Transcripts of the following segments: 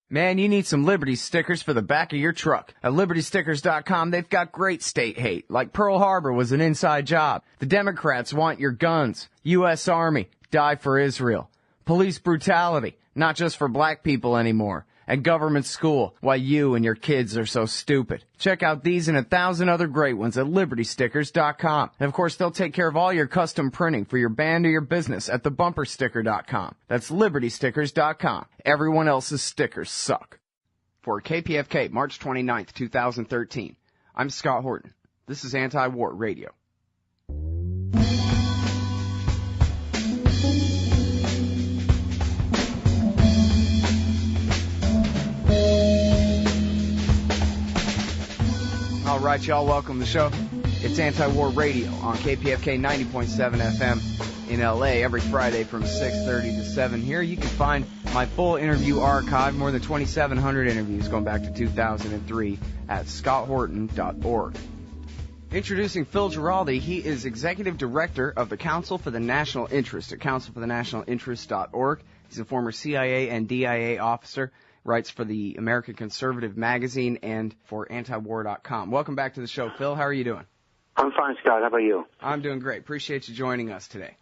Man, you need some Liberty stickers for the back of your truck. At LibertyStickers.com, they've got great state hate, like Pearl Harbor was an inside job. The Democrats want your guns. U.S. Army, die for Israel. Police brutality, not just for black people anymore. And government school, why you and your kids are so stupid. Check out these and 1,000 other great ones at LibertyStickers.com. And of course, they'll take care of all your custom printing for your band or your business at TheBumperSticker.com. That's LibertyStickers.com. Everyone else's stickers suck. For KPFK, March 29th, 2013, I'm Scott Horton. This is Anti-War Radio. All right, y'all, welcome to the show. It's Anti-War Radio on KPFK 90.7 FM in L.A. every Friday from 6:30 to 7 here. You can find my full interview archive, more than 2,700 interviews going back to 2003 at scotthorton.org. Introducing Phil Giraldi. He is Executive Director of the Council for the National Interest at councilforthenationalinterest.org. He's a former CIA and DIA officer. Writes for the American Conservative magazine and for antiwar.com. Welcome back to the show, Phil. How are you doing? I'm fine, Scott. How about you? I'm doing great. Appreciate you joining us today.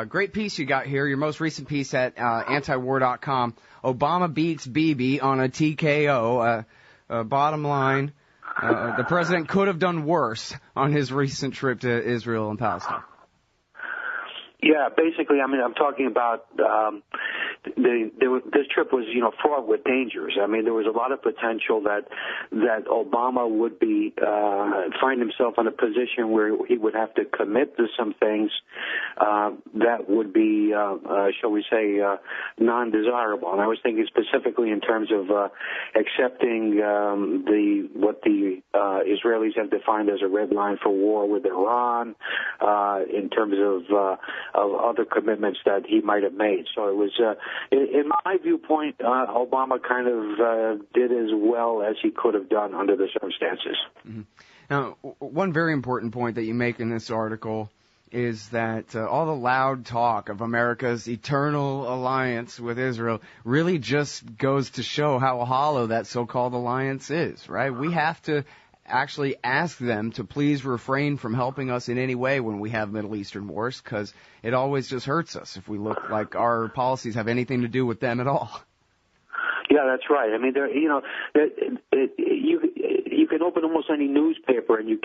Great piece you got here, your most recent piece at antiwar.com. Obama beats Bibi on a TKO. Bottom line, the president could have done worse on his recent trip to Israel and Palestine. Yeah, basically, I mean, I'm talking about this trip was, fraught with dangers. I mean, there was a lot of potential that Obama would be find himself in a position where he would have to commit to some things that would be, shall we say, non-desirable. And I was thinking specifically in terms of accepting what the Israelis have defined as a red line for war with Iran, in terms of other commitments that he might have made. So it was, in my viewpoint, Obama kind of did as well as he could have done under the circumstances. Mm-hmm. Now, one very important point that you make in this article is that all the loud talk of America's eternal alliance with Israel really just goes to show how hollow that so-called alliance is, right? We have to actually ask them to please refrain from helping us in any way when we have Middle Eastern wars, because it always just hurts us if we look like our policies have anything to do with them at all. Yeah, that's right. I mean, you can open almost any newspaper, and you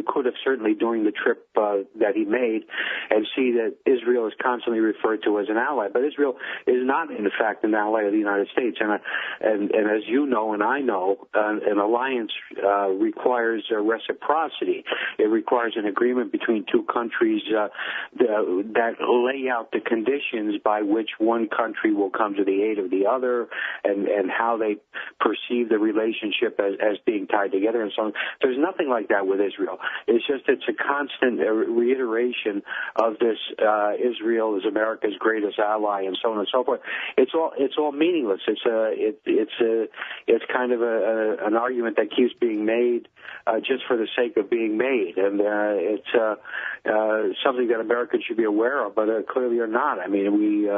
could have certainly during the trip that he made, and see that Israel is constantly referred to as an ally. But Israel is not, in fact, an ally of the United States. And as you know, and I know, an alliance requires reciprocity. It requires an agreement between two countries that lay out the conditions by which one country will come to the aid of the other, and how they perceive the relationship as being tied together and so on. There's nothing like that with Israel. It's a constant reiteration of this Israel is America's greatest ally and so on and so forth. It's all meaningless. It's kind of an argument that keeps being made just for the sake of being made, and it's something that Americans should be aware of, but clearly are not. I mean,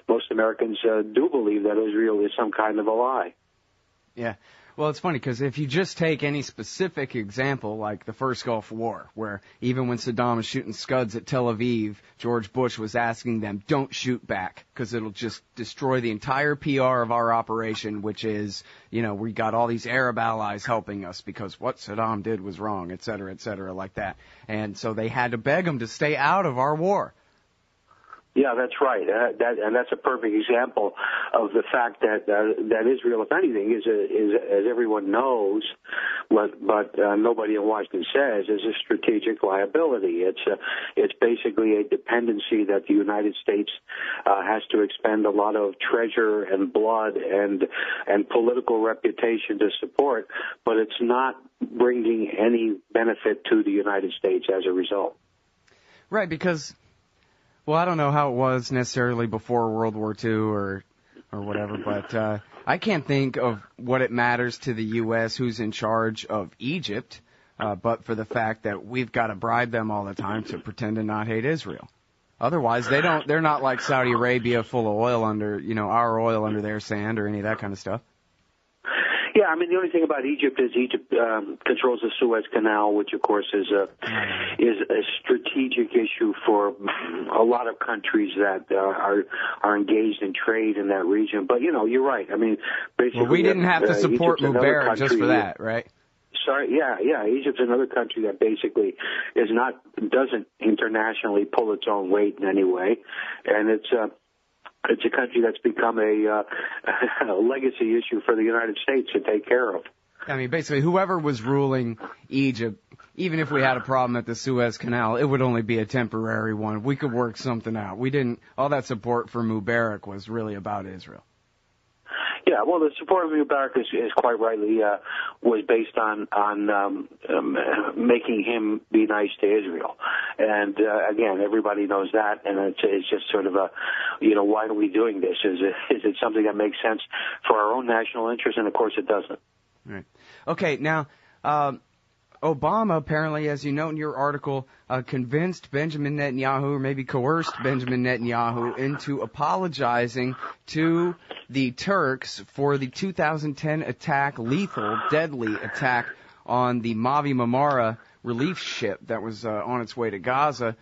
most Americans do believe that Israel is some kind of a lie. Yeah. Well, it's funny because if you just take any specific example, like the first Gulf War, where even when Saddam was shooting Scuds at Tel Aviv, George Bush was asking them, don't shoot back, because it'll just destroy the entire PR of our operation, which is, we got all these Arab allies helping us because what Saddam did was wrong, et cetera, like that. And so they had to beg him to stay out of our war. Yeah, that's right. And that's a perfect example of the fact that Israel, if anything, is as everyone knows, but nobody in Washington says, is a strategic liability. It's basically a dependency that the United States has to expend a lot of treasure and blood and political reputation to support, but it's not bringing any benefit to the United States as a result. Right, because, well, I don't know how it was necessarily before World War II or whatever, but I can't think of what it matters to the U.S. who's in charge of Egypt, but for the fact that we've got to bribe them all the time to pretend to not hate Israel. Otherwise, they're not like Saudi Arabia full of oil under, our oil under their sand or any of that kind of stuff. Yeah, I mean, the only thing about Egypt is Egypt controls the Suez Canal, which, of course, is a strategic issue for a lot of countries that are engaged in trade in that region. But, you're right. I mean, basically... Well, we didn't have to support Mubarak just for that, right? Sorry, yeah. Egypt's another country that basically doesn't internationally pull its own weight in any way, and it's a country that's become a legacy issue for the United States to take care of. I mean, basically, whoever was ruling Egypt, even if we had a problem at the Suez Canal, it would only be a temporary one. We could work something out. All that support for Mubarak was really about Israel. Yeah, well, the support of Mubarak is quite rightly was based on making him be nice to Israel, and again, everybody knows that, and it's just sort of why are we doing this? Is it something that makes sense for our own national interest? And of course, it doesn't. Right. Okay. Now, Obama apparently, as you note in your article, convinced Benjamin Netanyahu, or maybe coerced Benjamin Netanyahu, into apologizing to the Turks for the 2010 attack, lethal, deadly attack on the Mavi Marmara relief ship that was on its way to Gaza.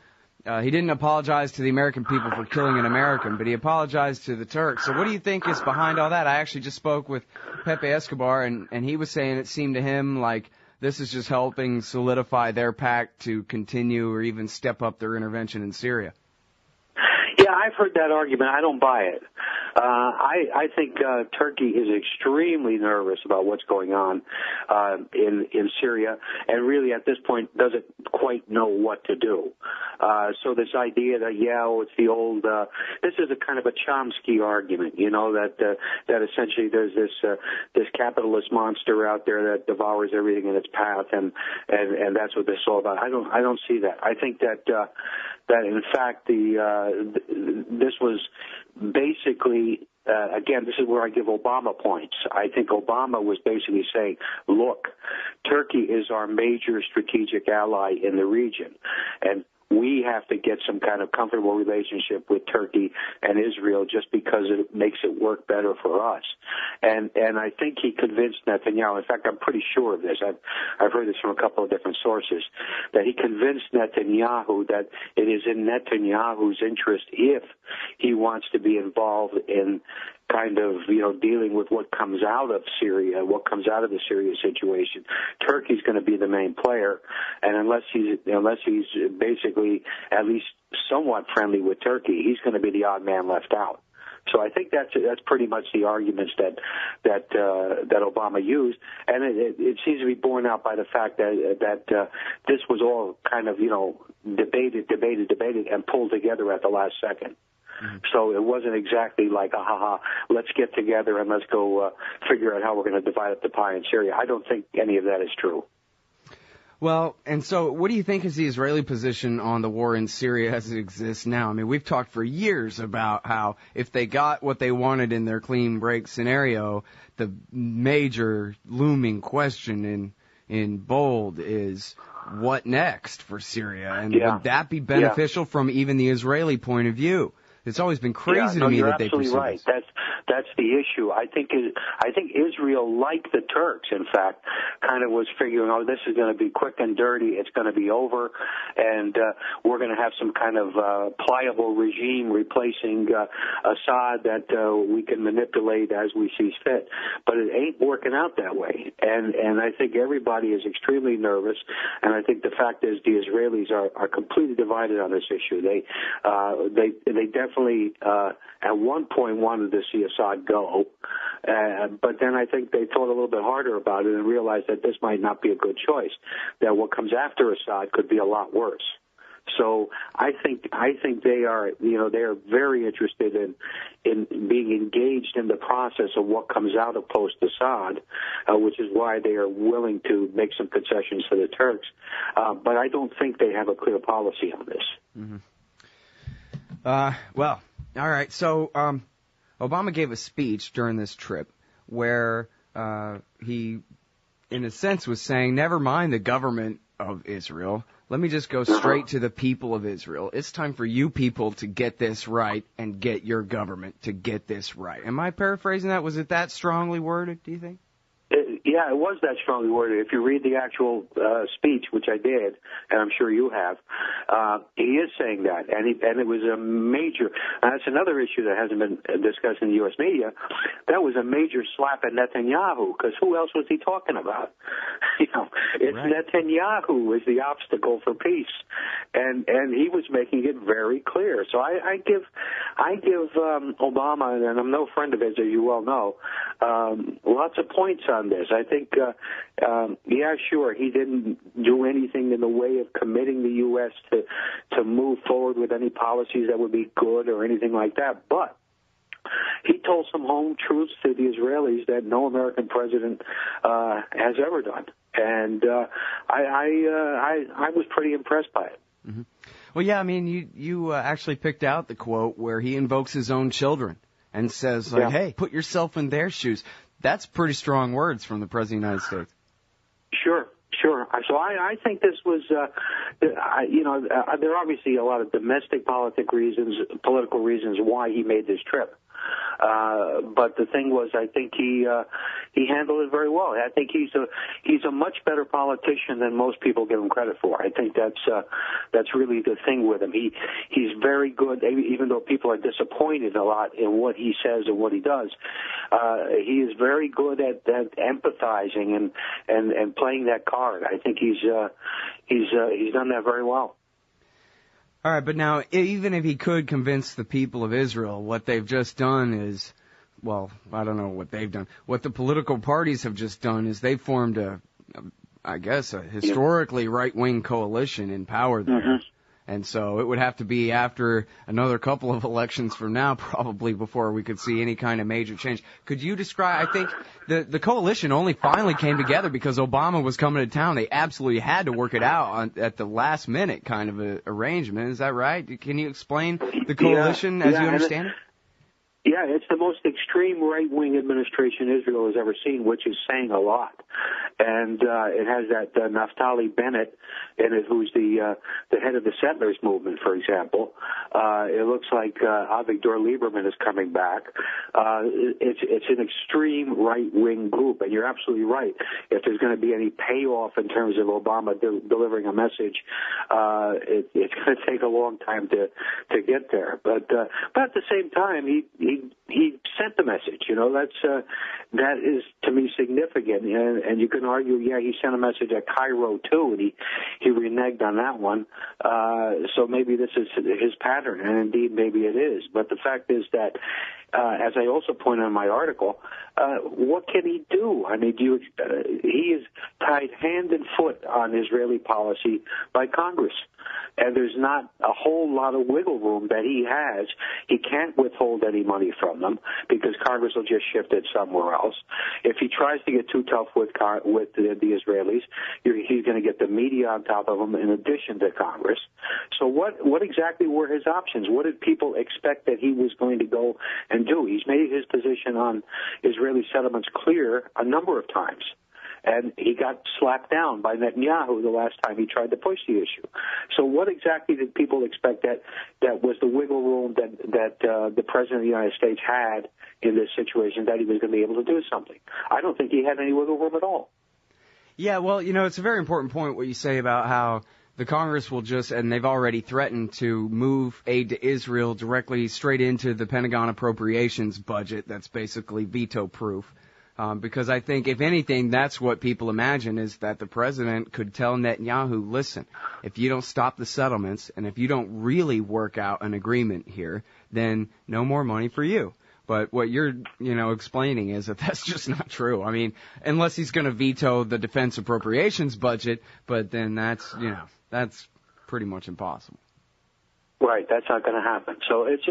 He didn't apologize to the American people for killing an American, but he apologized to the Turks. So what do you think is behind all that? I actually just spoke with Pepe Escobar, and he was saying it seemed to him like this is just helping solidify their pact to continue or even step up their intervention in Syria. Yeah, I've heard that argument. I don't buy it. I think Turkey is extremely nervous about what's going on in Syria, and really at this point doesn't quite know what to do. So this idea that it's the old this is a kind of a Chomsky argument, that essentially there's this capitalist monster out there that devours everything in its path, and that's what this is all about. I don't see that. I think that in fact this was basically, again, this is where I give Obama points. I think Obama was basically saying, look, Turkey is our major strategic ally in the region, and we have to get some kind of comfortable relationship with Turkey and Israel just because it makes it work better for us. And I think he convinced Netanyahu, in fact, I'm pretty sure of this, I've heard this from a couple of different sources, that he convinced Netanyahu that it is in Netanyahu's interest, if he wants to be involved in kind of, dealing with what comes out of Syria, what comes out of the Syria situation. Turkey's going to be the main player, and unless he's basically at least somewhat friendly with Turkey, he's going to be the odd man left out. So I think that's pretty much the arguments that Obama used, and it seems to be borne out by the fact that this was all kind of debated, and pulled together at the last second. Mm-hmm. So it wasn't exactly like, let's get together and let's go figure out how we're going to divide up the pie in Syria. I don't think any of that is true. Well, and so what do you think is the Israeli position on the war in Syria as it exists now? I mean, we've talked for years about how if they got what they wanted in their clean break scenario, the major looming question in bold is what next for Syria? And would that be beneficial from even the Israeli point of view? It's always been crazy to me that they pursue right. That's the issue. I think Israel, like the Turks, in fact, kind of was figuring, this is going to be quick and dirty. It's going to be over, and we're going to have some kind of pliable regime replacing Assad that we can manipulate as we see fit. But it ain't working out that way, and I think everybody is extremely nervous. And I think the fact is the Israelis are completely divided on this issue. They definitely at one point wanted to see Assad go, but then I think they thought a little bit harder about it and realized that this might not be a good choice, that what comes after Assad could be a lot worse. So I think they are very interested in being engaged in the process of what comes out of post-Assad, which is why they are willing to make some concessions to the Turks. But I don't think they have a clear policy on this. Mm-hmm. Well, all right. So Obama gave a speech during this trip where he, in a sense, was saying, never mind the government of Israel. Let me just go straight to the people of Israel. It's time for you people to get this right and get your government to get this right. Am I paraphrasing that? Was it that strongly worded, do you think? Yeah, it was that strongly worded. If you read the actual speech, which I did, and I'm sure you have, he is saying that, and it was a major. That's another issue that hasn't been discussed in the U.S. media. That was a major slap at Netanyahu, because who else was he talking about? It's right. Netanyahu is the obstacle for peace, and he was making it very clear. So I give Obama, and I'm no friend of his, as you well know, lots of points on this. I think, yeah, sure, he didn't do anything in the way of committing the U.S. to move forward with any policies that would be good or anything like that, but he told some home truths to the Israelis that no American president has ever done, and I was pretty impressed by it. Mm-hmm. Well, yeah, I mean, you actually picked out the quote where he invokes his own children and says, like, hey, put yourself in their shoes. That's pretty strong words from the President of the United States. Sure. So I think this was, there are obviously a lot of domestic political reasons why he made this trip. But the thing was, I think he handled it very well. I think he's a much better politician than most people give him credit for. I think that's really the thing with him. He's very good, even though people are disappointed a lot in what he says and what he does. He is very good at empathizing and playing that card. I think he's done that very well. All right, but now, even if he could convince the people of Israel, what they've just done is, well, I don't know what they've done. What the political parties have just done is they've formed a historically right-wing coalition in power there. Mm-hmm. And so it would have to be after another couple of elections from now, probably, before we could see any kind of major change. Could you describe, I think the coalition only finally came together because Obama was coming to town. They absolutely had to work it out at the last minute kind of a arrangement. Is that right? Can you explain the coalition as you understand it? Yeah, it's the most extreme right-wing administration Israel has ever seen, which is saying a lot. And it has that Naftali Bennett in it, who's the head of the settlers movement, for example. It looks like Avigdor Lieberman is coming back. It's an extreme right-wing group, and you're absolutely right. If there's going to be any payoff in terms of Obama delivering a message, it's going to take a long time to get there. But at the same time, he sent the message. That is to me significant, and you can argue, he sent a message at Cairo too, and he reneged on that one. So maybe this is his pattern, and indeed maybe it is. But the fact is that, as I also point out in my article, what can he do? I mean, he is tied hand and foot on Israeli policy by Congress. And there's not a whole lot of wiggle room that he has. He can't withhold any money from them because Congress will just shift it somewhere else. If he tries to get too tough with the Israelis, he's going to get the media on top of him in addition to Congress. So what exactly were his options? What did people expect that he was going to go and do? He's made his position on Israeli settlements clear a number of times. And he got slapped down by Netanyahu the last time he tried to push the issue. So what exactly did people expect that was the wiggle room that the President of the United States had in this situation, that he was going to be able to do something? I don't think he had any wiggle room at all. Yeah, well, it's a very important point what you say about how the Congress will just, and they've already threatened to move aid to Israel directly straight into the Pentagon appropriations budget that's basically veto-proof. Because I think, if anything, that's what people imagine, is that the president could tell Netanyahu, listen, if you don't stop the settlements and if you don't really work out an agreement here, then no more money for you. But what you're, explaining is that that's just not true. I mean, unless he's going to veto the defense appropriations budget, but then that's pretty much impossible. Right, that's not going to happen. So it's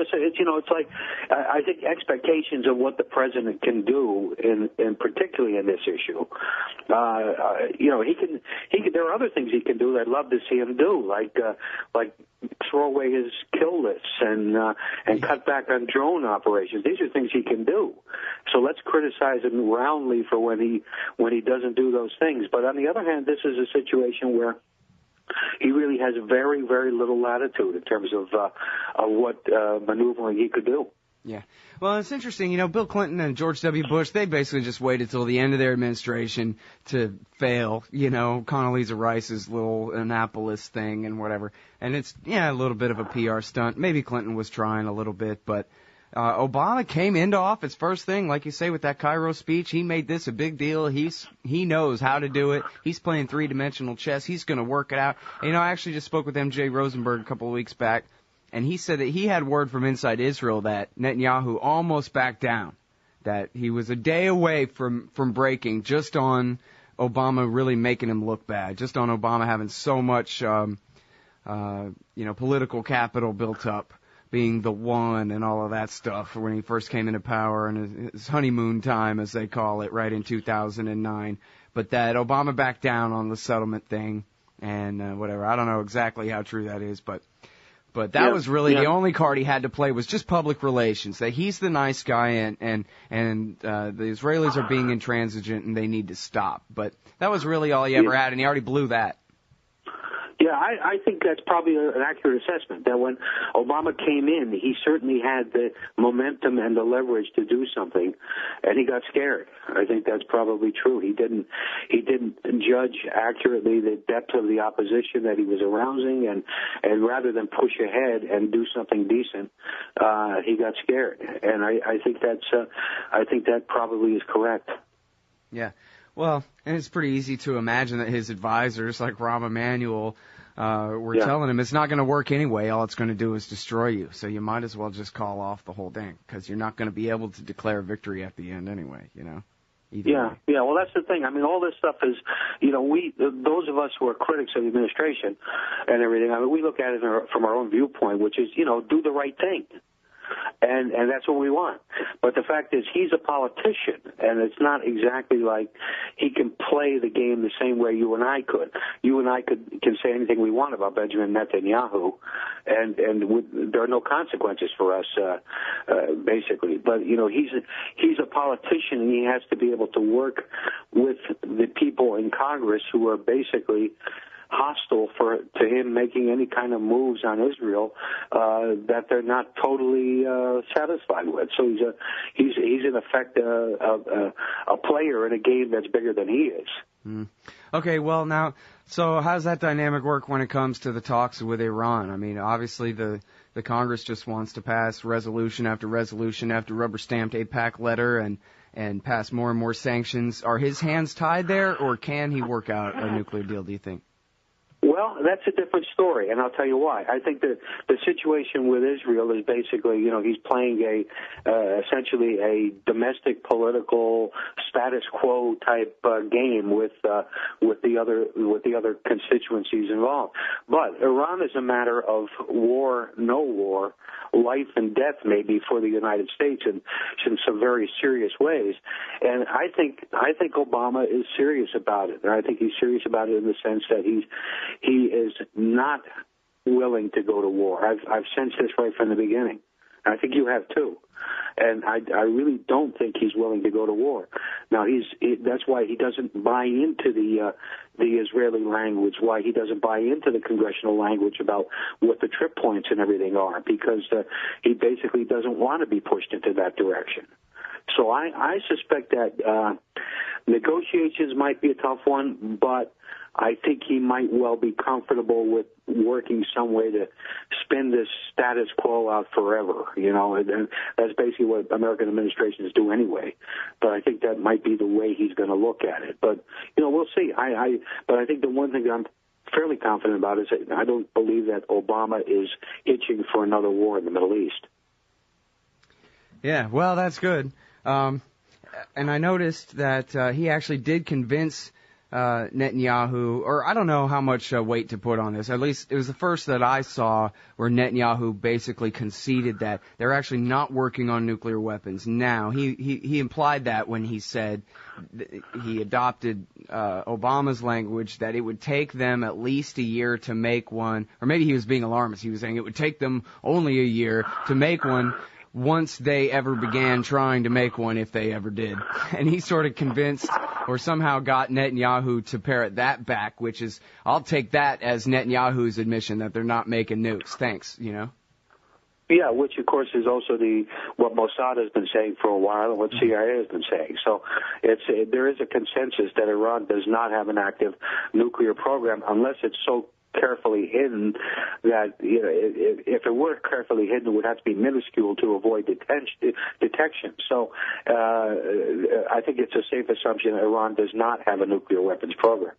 like, I think expectations of what the president can do, in particularly in this issue, he can. There are other things he can do that I'd love to see him do, like throw away his kill lists and cut back on drone operations. These are things he can do. So let's criticize him roundly for when he doesn't do those things. But on the other hand, this is a situation where he really has very, very little latitude in terms of what maneuvering he could do. Yeah. Well, it's interesting. You know, Bill Clinton and George W. Bush, they basically just waited till the end of their administration to fail. You know, Condoleezza Rice's little Annapolis thing and whatever. And it's, a little bit of a PR stunt. Maybe Clinton was trying a little bit, but Obama came into office first thing, like you say, with that Cairo speech. He made this a big deal. He knows how to do it. He's playing three-dimensional chess. He's going to work it out. And, you know, I actually just spoke with M.J. Rosenberg a couple of weeks back. And he said that he had word from inside Israel that Netanyahu almost backed down, that he was a day away from breaking just on Obama really making him look bad, just on Obama having so much, political capital built up, being the one and all of that stuff when he first came into power and his honeymoon time, as they call it, right in 2009. But that Obama backed down on the settlement thing and whatever. I don't know exactly how true that is, but that was really the only card he had to play was just public relations, that he's the nice guy and the Israelis are being intransigent and they need to stop. But that was really all he ever had, and he already blew that. Yeah, I think that's probably an accurate assessment, that when Obama came in, he certainly had the momentum and the leverage to do something, and he got scared. I think that's probably true. He didn't judge accurately the depth of the opposition that he was arousing, and rather than push ahead and do something decent, he got scared. And I think that probably is correct. Yeah. Well, and it's pretty easy to imagine that his advisors, like Rahm Emanuel, were telling him it's not going to work anyway. All it's going to do is destroy you. So you might as well just call off the whole thing, because you're not going to be able to declare victory at the end anyway, you know. Yeah. Well, that's the thing. I mean, all this stuff is, those of us who are critics of the administration and everything, I mean, we look at it from our own viewpoint, which is, do the right thing. And that's what we want. But the fact is, he's a politician, and it's not exactly like he can play the game the same way you and I could. You and I can say anything we want about Benjamin Netanyahu, and there are no consequences for us, basically. But he's a politician, and he has to be able to work with the people in Congress who are basically hostile to him making any kind of moves on Israel that they're not totally satisfied with. So he's in effect a player in a game that's bigger than he is. Mm. Okay, well now, so how does that dynamic work when it comes to the talks with Iran? I mean, obviously the Congress just wants to pass resolution after resolution after rubber-stamped AIPAC letter and pass more and more sanctions. Are his hands tied there, or can he work out a nuclear deal, do you think? Well, that's a different story, and I'll tell you why. I think that the situation with Israel is basically, he's playing essentially a domestic political status quo type game with the other constituencies involved. But Iran is a matter of war, no war, life and death maybe for the United States in some very serious ways. And I think Obama is serious about it, and I think he's serious about it in the sense that he is not willing to go to war. I've sensed this right from the beginning. I think you have too. And I really don't think he's willing to go to war. Now that's why he doesn't buy into the Israeli language, why he doesn't buy into the congressional language about what the trip points and everything are, because he basically doesn't want to be pushed into that direction. So I suspect that negotiations might be a tough one, but I think he might well be comfortable with working some way to spin this status quo out forever, and that's basically what American administrations do anyway. But I think that might be the way he's going to look at it. But, we'll see. But I think the one thing that I'm fairly confident about is that I don't believe that Obama is itching for another war in the Middle East. Yeah, well, that's good. And I noticed that he actually did convince Netanyahu, or I don't know how much weight to put on this. At least it was the first that I saw where Netanyahu basically conceded that they're actually not working on nuclear weapons now. He implied that when he said he adopted Obama's language that it would take them at least a year to make one, or maybe he was being alarmist. He was saying it would take them only a year to make one once they ever began trying to make one, if they ever did. And he sort of convinced or somehow got Netanyahu to parrot that back, which is, I'll take that as Netanyahu's admission that they're not making nukes. Thanks, Yeah, which of course is also what Mossad has been saying for a while and what CIA has been saying. So there is a consensus that Iran does not have an active nuclear program unless it's so carefully hidden that, you know, if it were carefully hidden, it would have to be minuscule to avoid detection. So I think it's a safe assumption that Iran does not have a nuclear weapons program.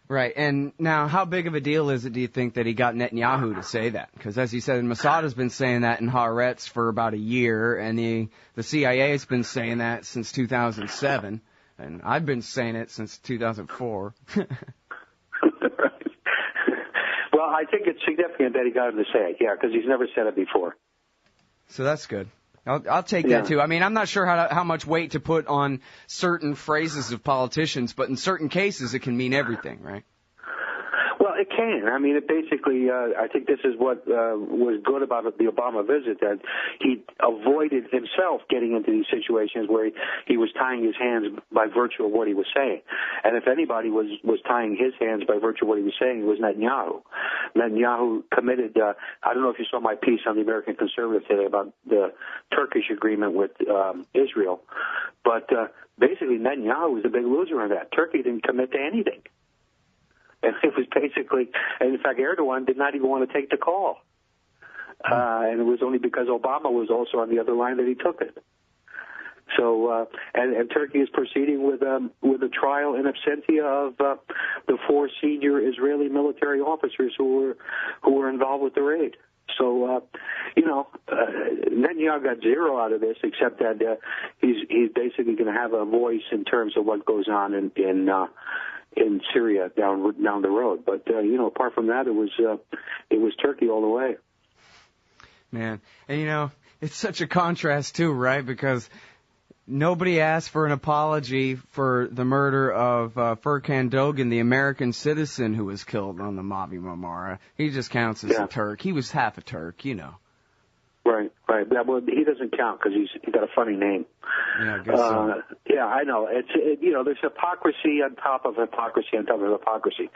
Right. And now, how big of a deal is it, do you think, that he got Netanyahu to say that? Because as you said, Mossad has been saying that in Haaretz for about a year, and the CIA has been saying that since 2007, and I've been saying it since 2004. Well, I think it's significant that he got him to say it, yeah, because he's never said it before. So that's good. I'll take that, too. I mean, I'm not sure how much weight to put on certain phrases of politicians, but in certain cases it can mean everything, right? Well, it can. I mean, it basically, I think this is what was good about the Obama visit, that he avoided himself getting into these situations where he was tying his hands by virtue of what he was saying. And if anybody was tying his hands by virtue of what he was saying, it was Netanyahu. Netanyahu committed, I don't know if you saw my piece on the American Conservative today about the Turkish agreement with Israel, but basically Netanyahu was a big loser on that. Turkey didn't commit to anything. And it was basically, and in fact, Erdogan did not even want to take the call. And it was only because Obama was also on the other line that he took it. So, and Turkey is proceeding with a trial in absentia of the 4 senior Israeli military officers who were involved with the raid. So, Netanyahu got zero out of this, except that he's basically going to have a voice in terms of what goes on in Syria down the road. But apart from that, it was Turkey all the way. Man, and it's such a contrast too, right? Because nobody asked for an apology for the murder of Furkan Dogan, the American citizen who was killed on the Mavi Marmara. He just counts as a Turk. He was half a Turk, Right. Yeah, well, he doesn't count because he's got a funny name. Yeah, I guess so. Yeah, I know. There's hypocrisy on top of hypocrisy on top of hypocrisy.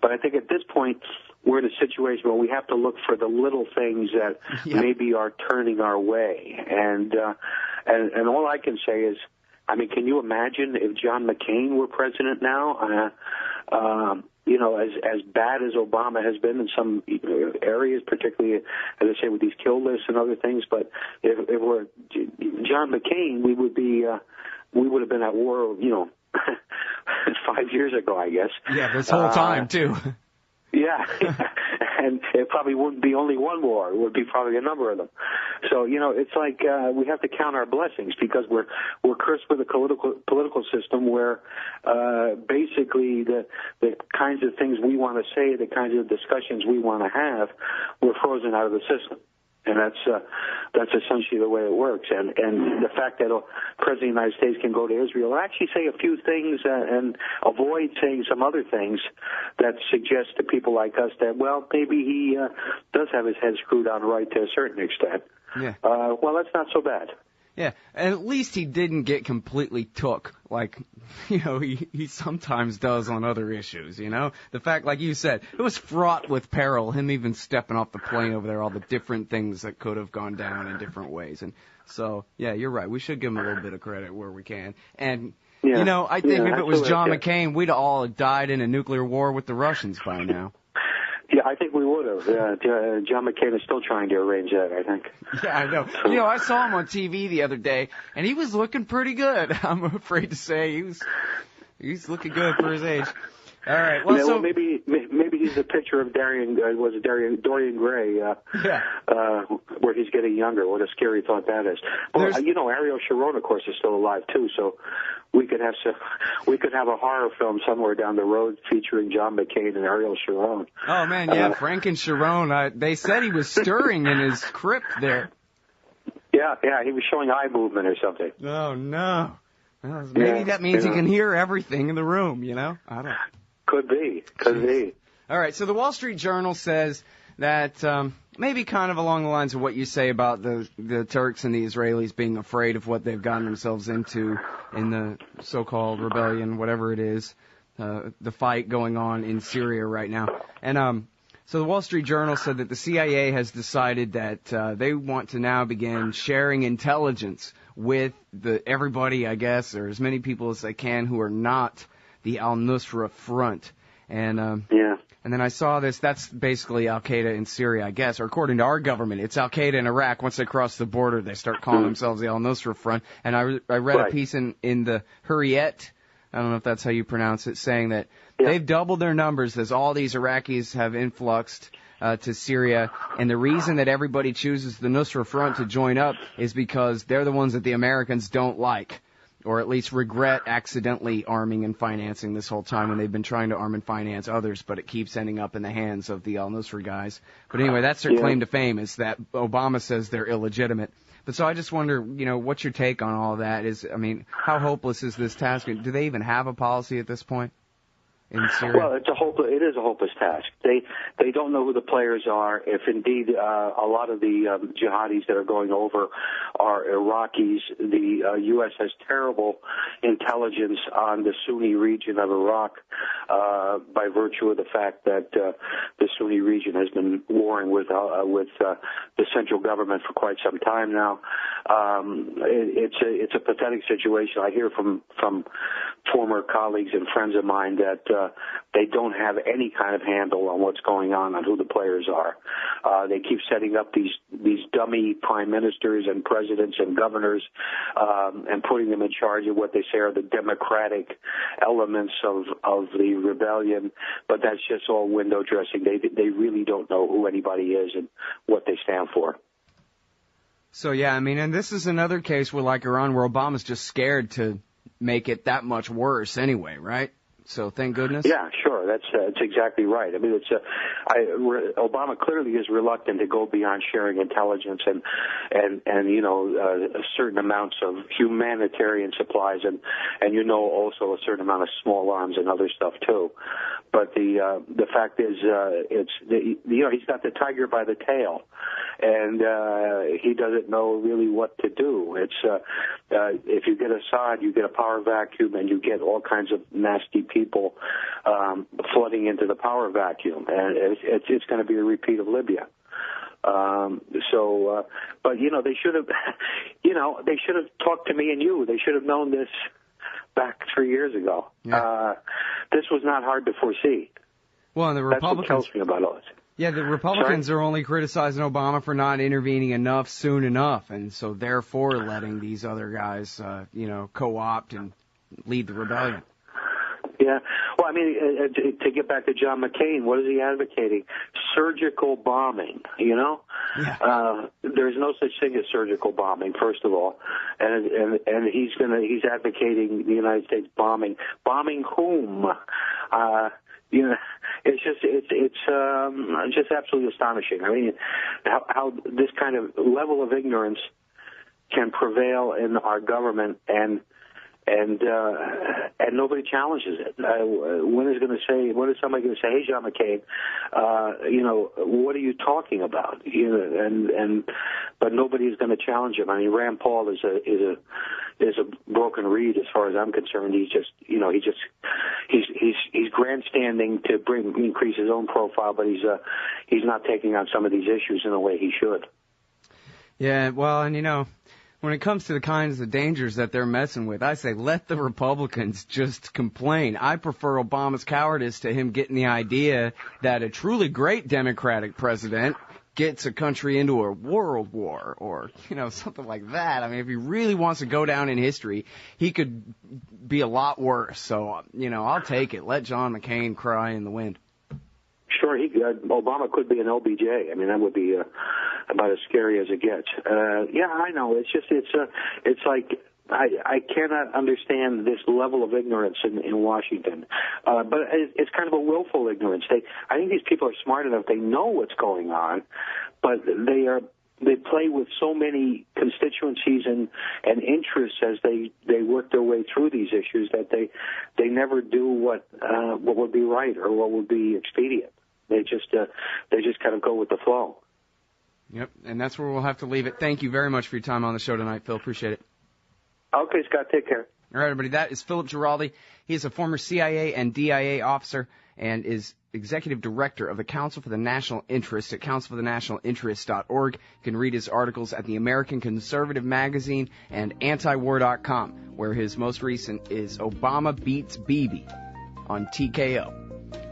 But I think at this point we're in a situation where we have to look for the little things that maybe are turning our way. And all I can say is, I mean, can you imagine if John McCain were president now? As bad as Obama has been in some areas, particularly, as I say, with these kill lists and other things. But if it were John McCain, we would have been at war, 5 years ago, I guess. Yeah, this whole time too. Yeah, and it probably wouldn't be only one war. It would be probably a number of them. So, it's like we have to count our blessings because we're cursed with a political system where basically the kinds of things we want to say, the kinds of discussions we want to have, we're frozen out of the system. And that's essentially the way it works. And the fact that a president of the United States can go to Israel and actually say a few things and avoid saying some other things that suggest to people like us that, well, maybe he does have his head screwed on right to a certain extent. Yeah. Well, that's not so bad. Yeah, and at least he didn't get completely took like, he sometimes does on other issues, The fact, like you said, it was fraught with peril, him even stepping off the plane over there, all the different things that could have gone down in different ways. And so, yeah, you're right. We should give him a little bit of credit where we can. And, I think if it was John McCain, we'd all have died in a nuclear war with the Russians by now. Yeah, I think we would have. John McCain is still trying to arrange that, I think. Yeah, I know. I saw him on TV the other day, and he was looking pretty good. I'm afraid to say he's looking good for his age. All right. Well, maybe he's a picture of Dorian Gray, where he's getting younger. What a scary thought that is. Well, Ariel Sharon, of course, is still alive too. So we could have a horror film somewhere down the road featuring John McCain and Ariel Sharon. Oh man, yeah, Frank and Sharon. They said he was stirring in his crypt there. Yeah, he was showing eye movement or something. Oh no. Well, maybe that means he can hear everything in the room. I don't. Could be. All right, so the Wall Street Journal says that maybe kind of along the lines of what you say about the Turks and the Israelis being afraid of what they've gotten themselves into in the so-called rebellion, whatever it is, the fight going on in Syria right now. And So the Wall Street Journal said that the CIA has decided that they want to now begin sharing intelligence with everybody, I guess, or as many people as they can who are not the al-Nusra Front. And and then I saw this. That's basically Al-Qaeda in Syria, I guess, or according to our government. It's Al-Qaeda in Iraq. Once they cross the border, they start calling themselves the al-Nusra Front. And I read a piece in the Hurriyet, I don't know if that's how you pronounce it, saying that they've doubled their numbers as all these Iraqis have influxed to Syria. And the reason that everybody chooses the Nusra Front to join up is because they're the ones that the Americans don't like, or at least regret accidentally arming and financing this whole time when they've been trying to arm and finance others, but it keeps ending up in the hands of the al-Nusra guys. But anyway, that's their claim to fame, is that Obama says they're illegitimate. But so I just wonder, what's your take on all of that? How hopeless is this task? Do they even have a policy at this point in Syria? Well, it is a hopeless task. They don't know who the players are. If indeed a lot of the jihadis that are going over are Iraqis, the U.S. has terrible intelligence on the Sunni region of Iraq by virtue of the fact that the Sunni region has been warring with the central government for quite some time now. It's a pathetic situation. I hear from former colleagues and friends of mine that they don't have any kind of handle on what's going on who the players are. They keep setting up these dummy prime ministers and presidents and governors and putting them in charge of what they say are the democratic elements of the rebellion, but that's just all window dressing. They really don't know who anybody is and what they stand for. So, and this is another case where, like Iran, where Obama's just scared to make it that much worse anyway, right? So thank goodness. Yeah, sure. That's exactly right. Obama clearly is reluctant to go beyond sharing intelligence and certain amounts of humanitarian supplies and also a certain amount of small arms and other stuff too. But the fact is, he's got the tiger by the tail, and he doesn't know really what to do. It's if you get Assad, you get a power vacuum, and you get all kinds of nasty people flooding into the power vacuum, and it's going to be a repeat of Libya. But they should have, they should have talked to me and you. They should have known this back 3 years ago. Yeah. This was not hard to foresee. Well, and the Republicans. That's what tells me about all this. Yeah, the Republicans are only criticizing Obama for not intervening enough soon enough, and so therefore letting these other guys, co-opt and lead the rebellion. Yeah. Well, to get back to John McCain, what is he advocating? Surgical bombing, Yeah. There's no such thing as surgical bombing, first of all. And he's advocating the United States bombing. Bombing whom? It's just absolutely astonishing. How this kind of level of ignorance can prevail in our government and nobody challenges it. When is somebody going to say, "Hey, John McCain, what are you talking about?" But nobody is going to challenge him. Rand Paul is a broken reed as far as I'm concerned. He's grandstanding to increase his own profile, but he's not taking on some of these issues in the way he should. Yeah, well, when it comes to the kinds of dangers that they're messing with, I say let the Republicans just complain. I prefer Obama's cowardice to him getting the idea that a truly great Democratic president gets a country into a world war or, something like that. If he really wants to go down in history, he could be a lot worse. So, I'll take it. Let John McCain cry in the wind. Sure, Obama could be an LBJ. That would be about as scary as it gets. I know. It's like I cannot understand this level of ignorance in Washington. But it's kind of a willful ignorance. I think these people are smart enough. They know what's going on, but they play with so many constituencies and interests as they work their way through these issues that they never do what would be right or what would be expedient. They just kind of go with the flow. Yep, and that's where we'll have to leave it. Thank you very much for your time on the show tonight, Phil. Appreciate it. Okay, Scott, take care. All right, everybody, that is Philip Giraldi. He is a former CIA and DIA officer and is Executive Director of the Council for the National Interest at councilforthenationalinterest.org. You can read his articles at the American Conservative Magazine and antiwar.com, where his most recent is Obama Beats Bibi on TKO.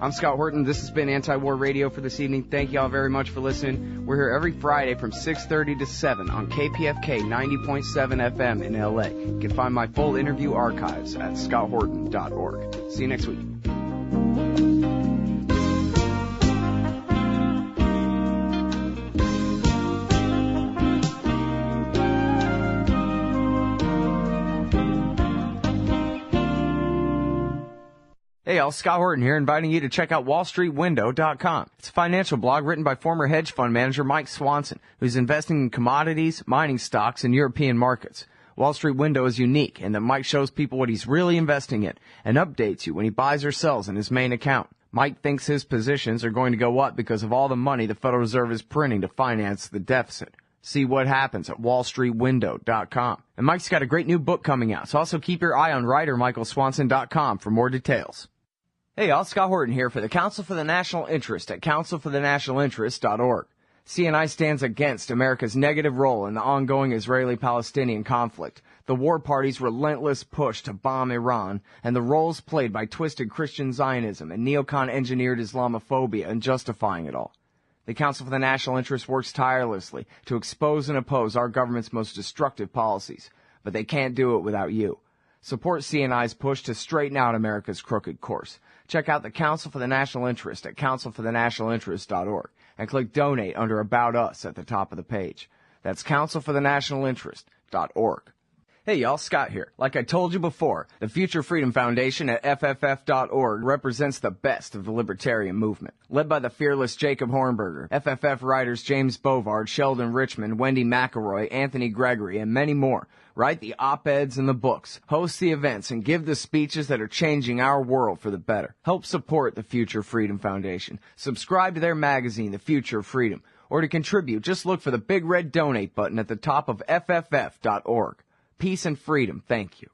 I'm Scott Horton. This has been Anti-War Radio for this evening. Thank you all very much for listening. We're here every Friday from 6:30 to 7 on KPFK 90.7 FM in LA. You can find my full interview archives at scotthorton.org. See you next week. Hey y'all, Scott Horton here, inviting you to check out wallstreetwindow.com. It's a financial blog written by former hedge fund manager Mike Swanson, who's investing in commodities, mining stocks, and European markets. Wall Street Window is unique in that Mike shows people what he's really investing in and updates you when he buys or sells in his main account. Mike thinks his positions are going to go up because of all the money the Federal Reserve is printing to finance the deficit. See what happens at wallstreetwindow.com. And Mike's got a great new book coming out, so also keep your eye on writermichaelswanson.com for more details. Hey y'all, Scott Horton here for the Council for the National Interest at councilforthenationalinterest.org. CNI stands against America's negative role in the ongoing Israeli-Palestinian conflict, the war party's relentless push to bomb Iran, and the roles played by twisted Christian Zionism and neocon-engineered Islamophobia in justifying it all. The Council for the National Interest works tirelessly to expose and oppose our government's most destructive policies, but they can't do it without you. Support CNI's push to straighten out America's crooked course. Check out the Council for the National Interest at councilforthenationalinterest.org and click Donate under About Us at the top of the page. That's councilforthenationalinterest.org. Hey y'all, Scott here. Like I told you before, the Future Freedom Foundation at FFF.org represents the best of the libertarian movement. Led by the fearless Jacob Hornberger, FFF writers James Bovard, Sheldon Richmond, Wendy McElroy, Anthony Gregory, and many more write the op-eds and the books, host the events, and give the speeches that are changing our world for the better. Help support the Future Freedom Foundation. Subscribe to their magazine, The Future of Freedom. Or to contribute, just look for the big red donate button at the top of FFF.org. Peace and freedom. Thank you.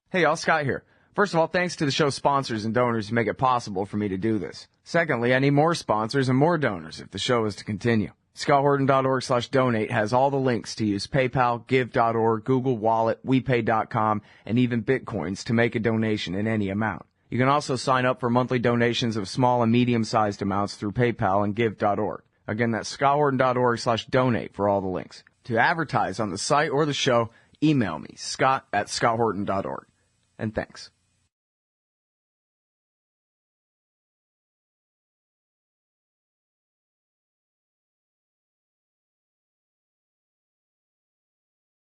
Hey, y'all, Scott here. First of all, thanks to the show's sponsors and donors who make it possible for me to do this. Secondly, I need more sponsors and more donors if the show is to continue. ScottHorton.org/donate has all the links to use PayPal, Give.org, Google Wallet, WePay.com, and even Bitcoins to make a donation in any amount. You can also sign up for monthly donations of small and medium-sized amounts through PayPal and Give.org. Again, that's ScottHorton.org/donate for all the links. To advertise on the site or the show, email me, scott@scotthorton.org. And thanks.